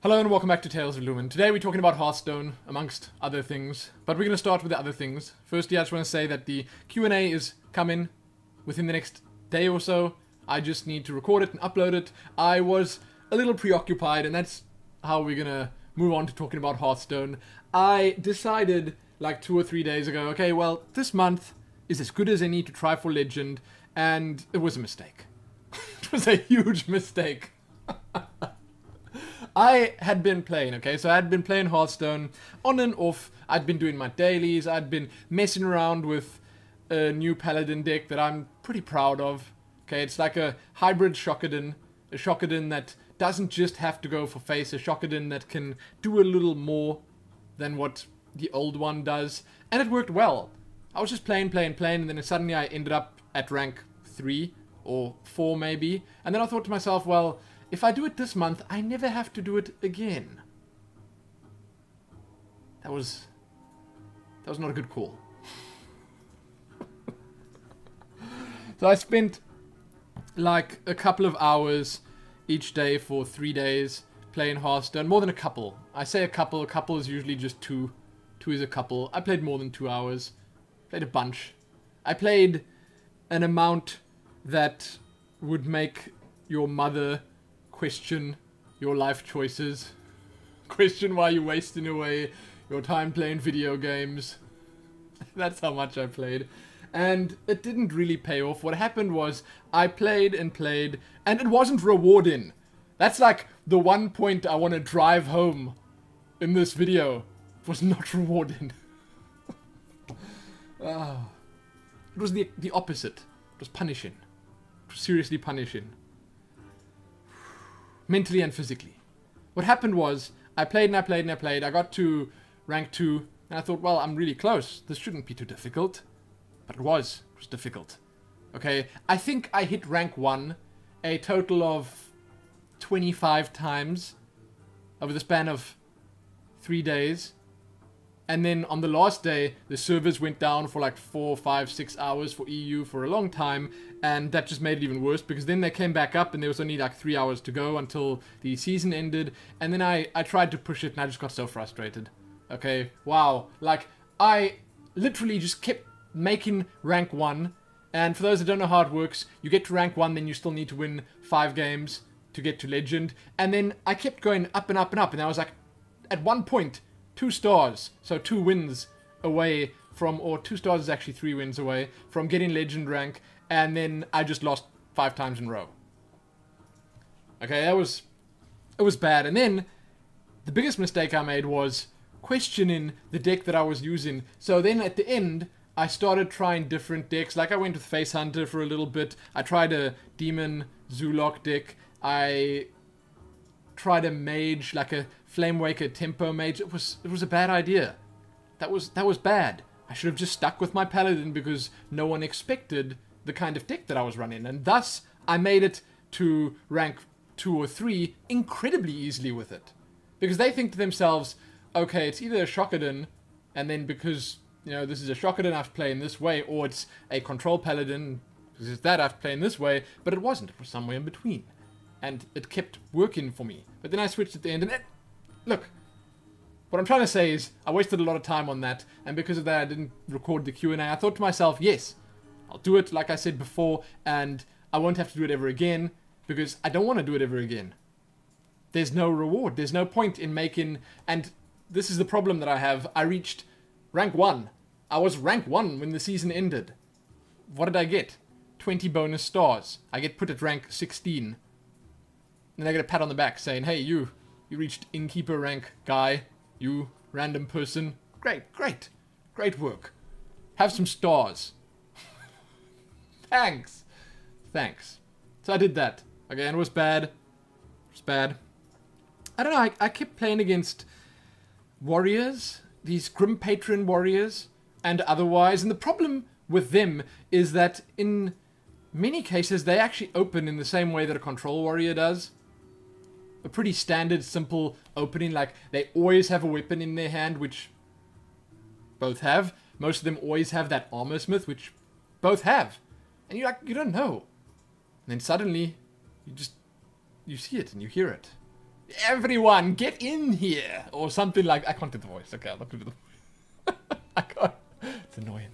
Hello and welcome back to Tales of Lumin. Today we're talking about Hearthstone, amongst other things. But we're going to start with the other things. Firstly, I just want to say that the Q&A is coming within the next day or so. I just need to record it and upload it. I was a little preoccupied, and that's how we're going to move on to talking about Hearthstone. I decided like 2 or 3 days ago, okay, well, this month is as good as any to try for Legend, and it was a mistake. It was a huge mistake. I had been playing, okay, so I had been playing Hearthstone on and off. I'd been doing my dailies, I'd been messing around with a new Paladin deck that I'm pretty proud of. Okay, it's like a hybrid Shockedin, a Shockedin that doesn't just have to go for face, a Shockedin that can do a little more than what the old one does, and it worked well. I was just playing, and then suddenly I ended up at rank 3 or 4 maybe, and then I thought to myself, well, if I do it this month, I never have to do it again. That was not a good call. So I spent like a couple of hours each day for 3 days playing Hearthstone. More than a couple. I say a couple is usually just 2. 2 is a couple. I played more than 2 hours. Played a bunch. I played an amount that would make your mother question your life choices. Question why you're wasting away your time playing video games. That's how much I played. And it didn't really pay off. What happened was I played, and it wasn't rewarding. That's like the one point I want to drive home in this video. It was not rewarding. It was the opposite. It was punishing. It was seriously punishing. Mentally and physically. What happened was, I played. I got to rank 2, and I thought, well, I'm really close. This shouldn't be too difficult. But it was. It was difficult. Okay, I think I hit rank 1 a total of 25 times over the span of 3 days. And then on the last day, the servers went down for like 4, 5, 6 hours for EU for a long time. And that just made it even worse, because then they came back up and there was only like 3 hours to go until the season ended. And then I tried to push it and I just got so frustrated. Okay, wow. Like, I literally just kept making rank 1. And for those that don't know how it works, you get to rank 1, then you still need to win 5 games to get to Legend. And then I kept going up and up and up. And I was like, at one point, 2 stars, so 2 wins away from, or 2 stars is actually 3 wins away from getting Legend rank, and then I just lost 5 times in a row. Okay, it was bad. And then the biggest mistake I made was questioning the deck that I was using. So then at the end, I started trying different decks. Like I went with Face Hunter for a little bit. I tried a Demon Zulok deck. I tried a mage, like a Flamewaker Tempo mage. It was a bad idea. That was bad. I should have just stuck with my Paladin, because no one expected the kind of deck that I was running, and thus I made it to rank 2 or 3 incredibly easily with it. Because they think to themselves, okay, it's either a Shockedin, and then because, you know, this is a Shockedin, I have to play in this way, or it's a Control Paladin, because it's that I have to play in this way, but it wasn't. It was somewhere in between. And it kept working for me. But then I switched at the end, and look, what I'm trying to say is, I wasted a lot of time on that, and because of that I didn't record the Q&A. I thought to myself, yes, I'll do it like I said before, and I won't have to do it ever again, because I don't want to do it ever again. There's no reward, there's no point in making, and this is the problem that I have. I reached rank 1. I was rank 1 when the season ended. What did I get? 20 bonus stars. I get put at rank 16. And I get a pat on the back saying, hey, you reached Innkeeper rank, guy. You random person. Great work. Have some stars. Thanks. So I did that. Okay, and it was bad. I don't know, I kept playing against warriors, these Grim Patron warriors, and otherwise. And the problem with them is that in many cases, they actually open in the same way that a Control warrior does. A pretty standard, simple opening. Like, they always have a weapon in their hand, which both have. Most of them always have that Armor Smith, which both have. And you're like, you don't know. And then suddenly, you see it and you hear it. Everyone, get in here! Or something like... I can't do the voice. Okay, I'll not do the voice. I can't. It's annoying.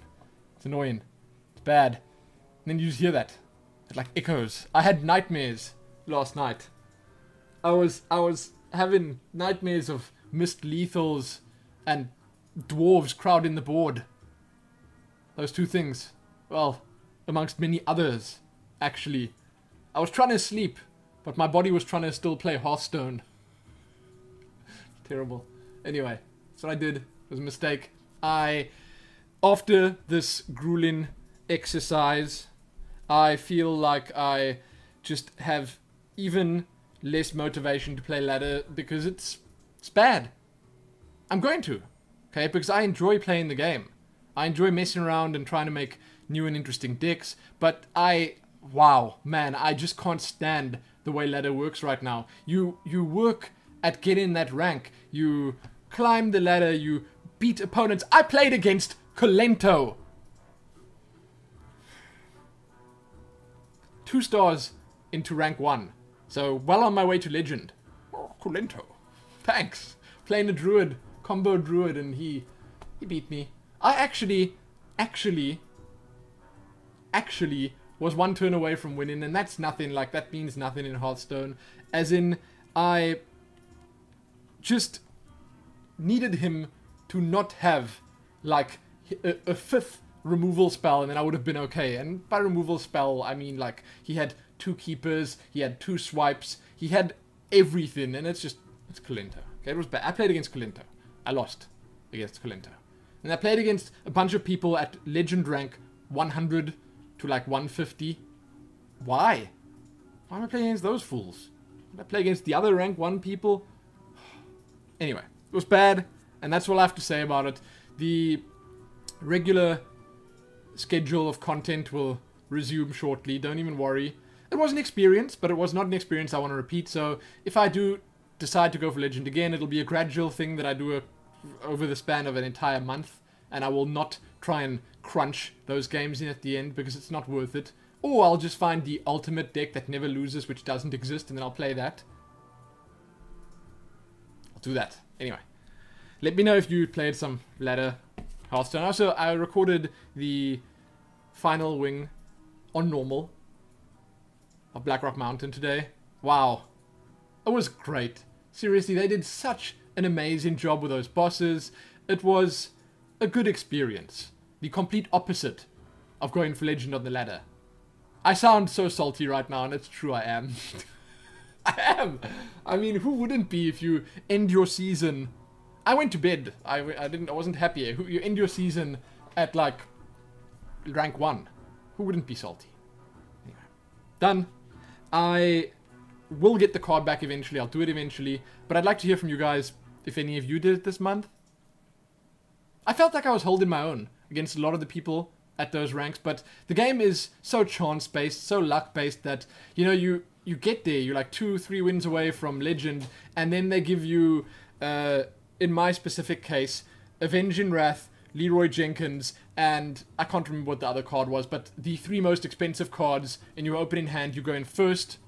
It's annoying. It's bad. And then you just hear that. It like echoes. I had nightmares last night. I was having nightmares of missed lethals and dwarves crowding the board. Those two things. Well, amongst many others, actually. I was trying to sleep, but my body was trying to still play Hearthstone. Terrible. Anyway, that's what I did. It was a mistake. After this grueling exercise, I feel like I just have even less motivation to play ladder because it's bad. I'm going to, okay, because I enjoy playing the game. I enjoy messing around and trying to make new and interesting decks, but wow, man, I just can't stand the way ladder works right now. You work at getting that rank. You climb the ladder, you beat opponents. I played against Colento. 2 stars into rank 1. So, well on my way to legend. Oh, Colento. Thanks. Playing a druid, combo druid, and he beat me. I actually was 1 turn away from winning, and that's nothing. Like, that means nothing in Hearthstone. As in, I just needed him to not have, like, a 5th removal spell, and then I would have been okay. And by removal spell, I mean, like, he had 2 keepers, he had 2 swipes, he had everything, and it's Colento. Okay, it was bad. I played against Colento. I lost against Colento. And I played against a bunch of people at legend rank 100 to like 150. Why? Why am I playing against those fools? Did I play against the other rank 1 people? Anyway, it was bad, and that's all I have to say about it. The regular schedule of content will resume shortly. Don't even worry. It was an experience, but it was not an experience I want to repeat. So if I do decide to go for Legend again, it'll be a gradual thing that I do over the span of an entire month, and I will not try and crunch those games in at the end because it's not worth it. Or I'll just find the ultimate deck that never loses, which doesn't exist, and then I'll play that. I'll do that. Anyway, let me know if you played some ladder Hearthstone. Also, I recorded the final wing on normal of Blackrock Mountain today. Wow. It was great. Seriously, they did such an amazing job with those bosses. It was a good experience. The complete opposite of going for Legend on the ladder. I sound so salty right now, and it's true, I am. I am! I mean, who wouldn't be if you end your season... I went to bed. I wasn't happy. You end your season at, like, rank 1. Who wouldn't be salty? Anyway. Done. I will get the card back eventually. I'll do it eventually. But I'd like to hear from you guys if any of you did it this month. I felt like I was holding my own against a lot of the people at those ranks, but the game is so chance-based, so luck-based that, you know, you get there, you're like 2-3 wins away from Legend, and then they give you, in my specific case, Avenging Wrath, Leroy Jenkins, and I can't remember what the other card was, but the 3 most expensive cards in your opening hand. You go in first,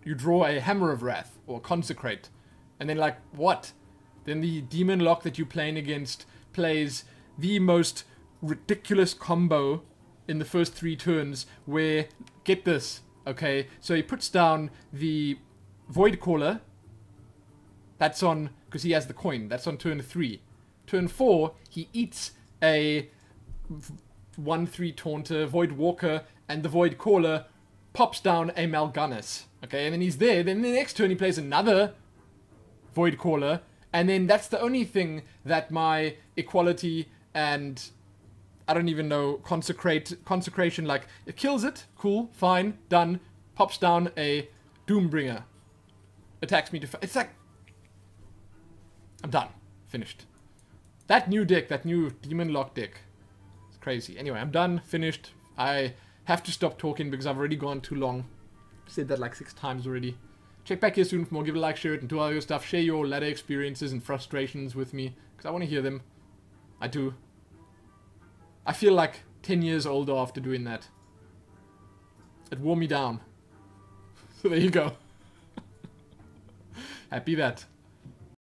you draw a Hammer of Wrath, or Consecrate, and then like, what? Then the Demon Lock that you're playing against plays the most ridiculous combo in the first 3 turns where, get this, okay, so he puts down the Void Caller, that's on, because he has the coin, that's on turn 3. Turn 4, he eats a 1/3 Taunter, Void Walker, and the Void Caller pops down a Mal'Ganis, okay, and then he's there, then the next turn he plays another Void Caller, and then that's the only thing that my Equality and, I don't even know, Consecration, like, it kills it, cool, fine, done, pops down a Doombringer, attacks me to, it's like, I'm done, finished. That new deck, that new Demon Lock deck, it's crazy. Anyway, I'm done, finished. I have to stop talking because I've already gone too long. Said that like 6 times already. Check back here soon for more. Give it a like, share it, and do all your stuff. Share your ladder experiences and frustrations with me, because I want to hear them. I do. I feel like 10 years older after doing that. It wore me down. So there you go. Happy that.